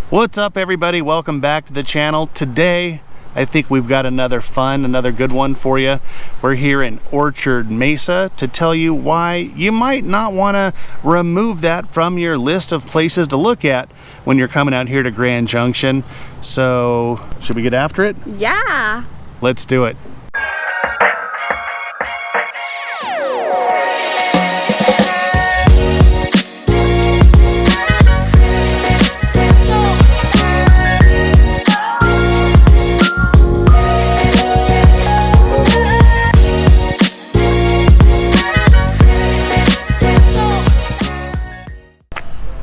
What's up, everybody? Welcome back to the channel. Today I think we've got another good one for you. We're here in Orchard Mesa to tell you why you might not want to remove that from your list of places to look at when you're coming out here to Grand Junction. So should we get after it? Yeah, let's do it.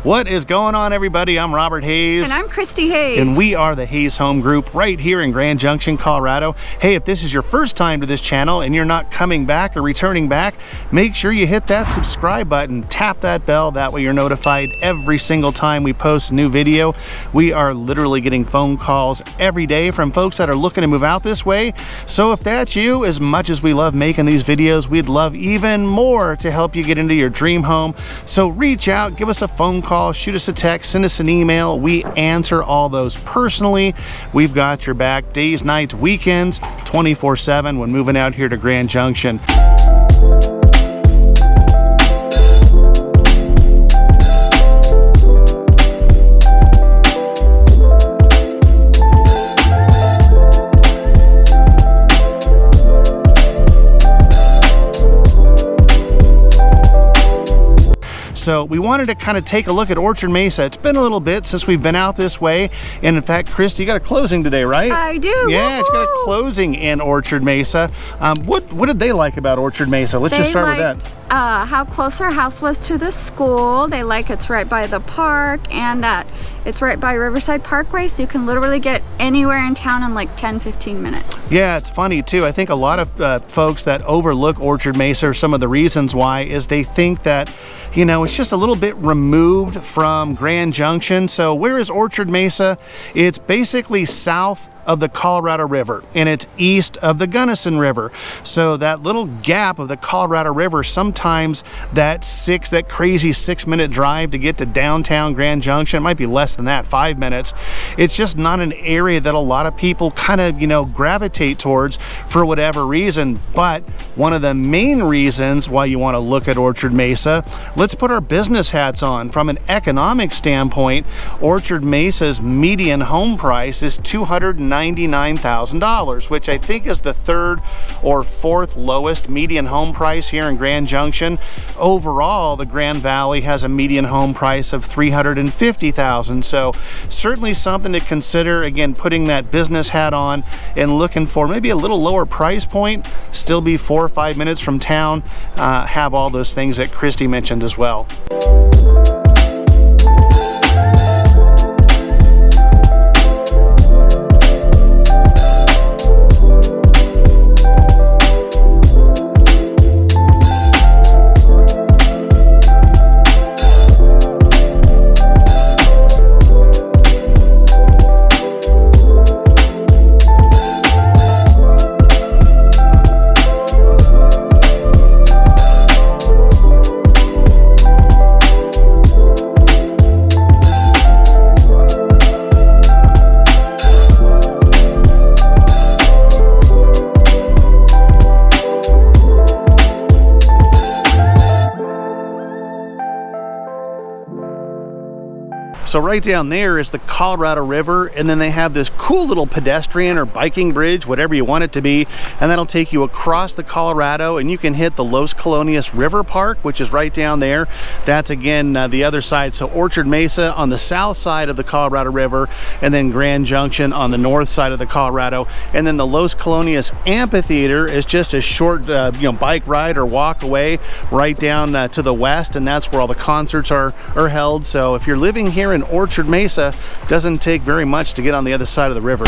What is going on, everybody? I'm Robert Hayes. And I'm Christie Hayes. And we are the Hayes Home Group right here in Grand Junction, Colorado. Hey, if this is your first time to this channel and you're not coming back or returning back, make sure you hit that subscribe button, tap that bell. That way you're notified every single time we post a new video. We are literally getting phone calls every day from folks that are looking to move out this way. So if that's you, as much as we love making these videos, we'd love even more to help you get into your dream home. So reach out, give us a phone call, shoot us a text, send us an email. We answer all those personally. We've got your back days, nights, weekends, 24/7 when moving out here to Grand Junction. So we wanted to kind of take a look at Orchard Mesa. It's been a little bit since we've been out this way. And in fact, Christy, you got a closing today, right? I do. Yeah, she's got a closing in Orchard Mesa. What did they like about Orchard Mesa? Let's just start with that. How close our house was to the school. They like it's right by the park and that it's right by Riverside Parkway, so you can literally get anywhere in town in like 10-15 minutes. Yeah, it's funny too. I think a lot of folks that overlook Orchard Mesa, or some of the reasons why, is they think that, you know, it's just a little bit removed from Grand Junction. So where is Orchard Mesa? It's basically south of the Colorado River, and it's east of the Gunnison River. So that little gap of the Colorado River, sometimes that crazy 6-minute drive to get to downtown Grand Junction, it might be less than that, 5 minutes. It's just not an area that a lot of people kind of, you know, gravitate towards for whatever reason. But one of the main reasons why you want to look at Orchard Mesa, let's put our business hats on. From an economic standpoint, Orchard Mesa's median home price is $299,000, which I think is the third or fourth lowest median home price here in Grand Junction. Overall, the Grand Valley has a median home price of $350,000. So certainly something to consider. Again, putting that business hat on and looking for maybe a little lower price point, still be 4 or 5 minutes from town, have all those things that Christy mentioned as well. So right down there is the Colorado River, and then they have this cool little pedestrian or biking bridge, whatever you want it to be, and that'll take you across the Colorado, and you can hit the Los Colonias River Park, which is right down there. That's again the other side. So Orchard Mesa on the south side of the Colorado River, and then Grand Junction on the north side of the Colorado, and then the Los Colonias Amphitheater is just a short bike ride or walk away right down to the west, and that's where all the concerts are held. So if you're living here in Orchard Mesa, doesn't take very much to get on the other side of the river.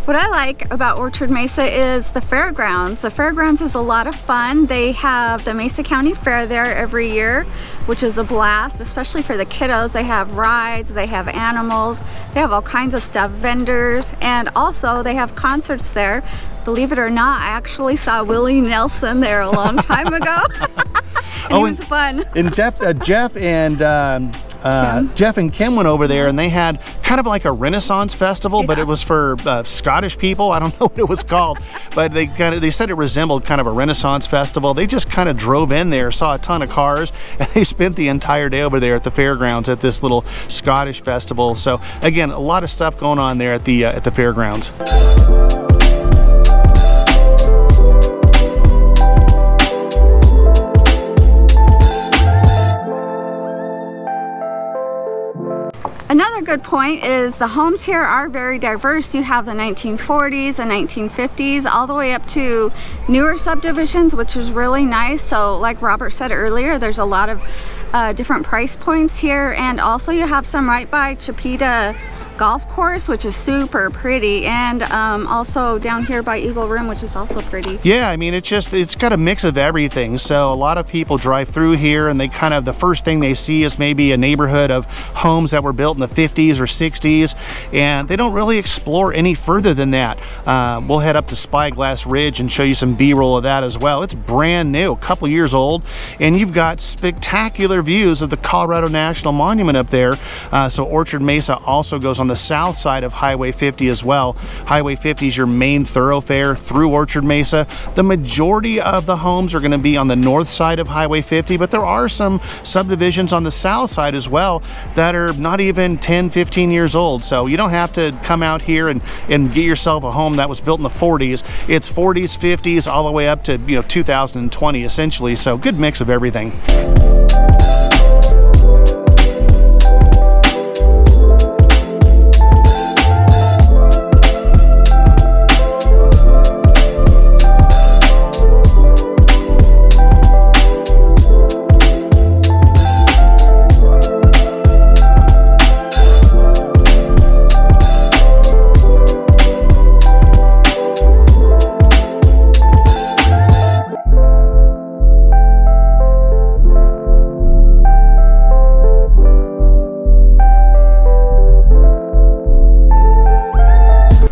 What I like about Orchard Mesa is the fairgrounds. The fairgrounds is a lot of fun. They have the Mesa County Fair there every year, which is a blast, especially for the kiddos. They have rides, they have animals, they have all kinds of stuff, vendors, and also they have concerts there. Believe it or not, I actually saw Willie Nelson there a long time ago. And he was fun. And Jeff and Kim went over there, and they had kind of like a Renaissance festival, but it was for Scottish people. I don't know what it was called, but they said it resembled kind of a Renaissance festival. They just kind of drove in there, saw a ton of cars, and they spent the entire day over there at the fairgrounds at this little Scottish festival. So again, a lot of stuff going on there at the fairgrounds. Another good point is the homes here are very diverse. You have the 1940s and 1950s all the way up to newer subdivisions, which is really nice. So like Robert said earlier, there's a lot of different price points here, and also you have some right by Chipeta Golf Course, which is super pretty, and also down here by Eagle Rim, which is also pretty. Yeah, I mean, it's got a mix of everything. So a lot of people drive through here, and they kind of, the first thing they see is maybe a neighborhood of homes that were built in the 50s or 60s, and they don't really explore any further than that. We'll head up to Spyglass Ridge and show you some B-roll of that as well. It's brand new, a couple years old, and you've got spectacular views of the Colorado National Monument up there. So Orchard Mesa also goes on the south side of Highway 50 as well. Highway 50 is your main thoroughfare through Orchard Mesa. The majority of the homes are going to be on the north side of Highway 50, but there are some subdivisions on the south side as well that are not even 10, 15 years old. So you don't have to come out here and get yourself a home that was built in the 40s. It's 40s, 50s, all the way up to 2020 essentially. So good mix of everything.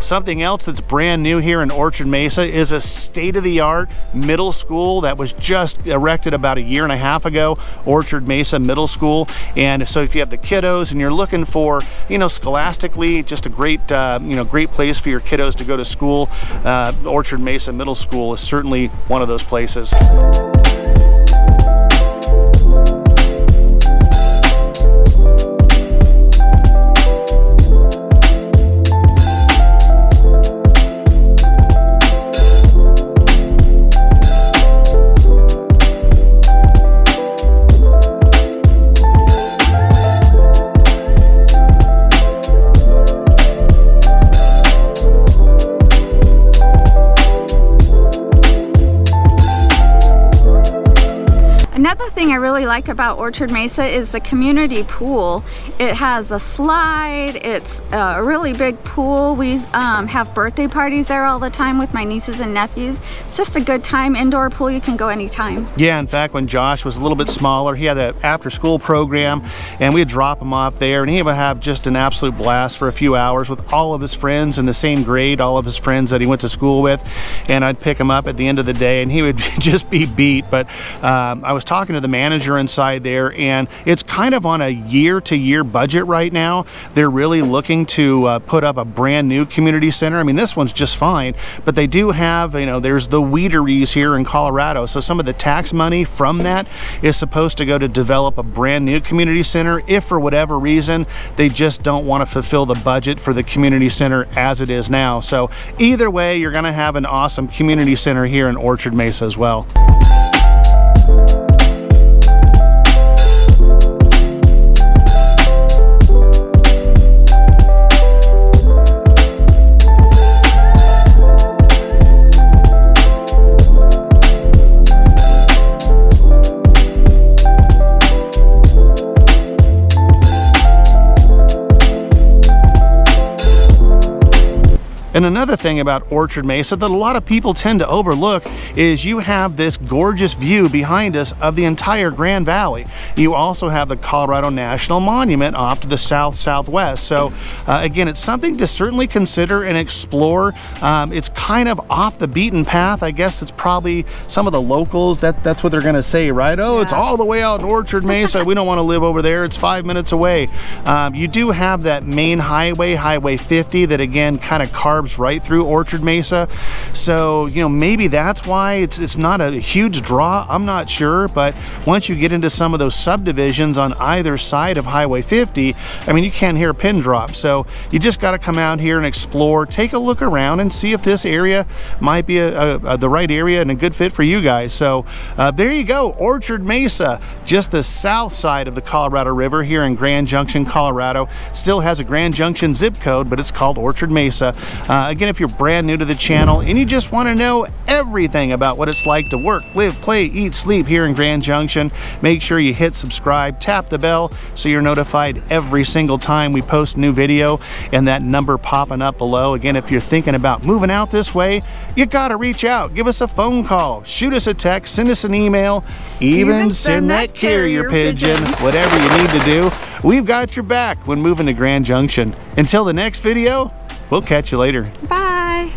Something else that's brand new here in Orchard Mesa is a state-of-the-art middle school that was just erected about a year and a half ago, Orchard Mesa Middle School. And so if you have the kiddos and you're looking for, scholastically, just a great, great place for your kiddos to go to school, Orchard Mesa Middle School is certainly one of those places. Another thing I really like about Orchard Mesa is the community pool. It has a slide, it's a really big pool. We have birthday parties there all the time with my nieces and nephews. It's just a good time, indoor pool, you can go anytime. Yeah, in fact, when Josh was a little bit smaller, he had an after-school program, and we'd drop him off there, and he would have just an absolute blast for a few hours with all of his friends in the same grade, all of his friends that he went to school with, and I'd pick him up at the end of the day, and he would just be beat. But I was talking to the manager inside there, and it's kind of on a year-to-year budget right now. They're really looking to put up a brand new community center. I mean, this one's just fine, but they do have, there's the weederees here in Colorado, so some of the tax money from that is supposed to go to develop a brand new community center if for whatever reason they just don't want to fulfill the budget for the community center as it is now. So either way, you're going to have an awesome community center here in Orchard Mesa as well. And another thing about Orchard Mesa that a lot of people tend to overlook is you have this gorgeous view behind us of the entire Grand Valley. You also have the Colorado National Monument off to the southwest. So again, it's something to certainly consider and explore. It's kind of off the beaten path. I guess it's probably some of the locals, that's what they're going to say, right? Oh, yeah. It's all the way out in Orchard Mesa. We don't want to live over there. It's 5 minutes away. You do have that main highway, Highway 50, that again kind of carves right through Orchard Mesa. So, you know, maybe that's why it's not a huge draw. I'm not sure, but once you get into some of those subdivisions on either side of Highway 50, I mean, you can't hear a pin drop. So you just got to come out here and explore, take a look around and see if this area might be the right area and a good fit for you guys. So there you go, Orchard Mesa, just the south side of the Colorado River here in Grand Junction, Colorado. Still has a Grand Junction zip code, but it's called Orchard Mesa. Again, if you're brand new to the channel and you just want to know everything about what it's like to work, live, play, eat, sleep here in Grand Junction, make sure you hit subscribe, tap the bell so you're notified every single time we post a new video, and that number popping up below. Again, if you're thinking about moving out this way, you gotta reach out, give us a phone call, shoot us a text, send us an email, even send that carrier pigeon. Whatever you need to do, we've got your back when moving to Grand Junction. Until the next video, we'll catch you later. Bye.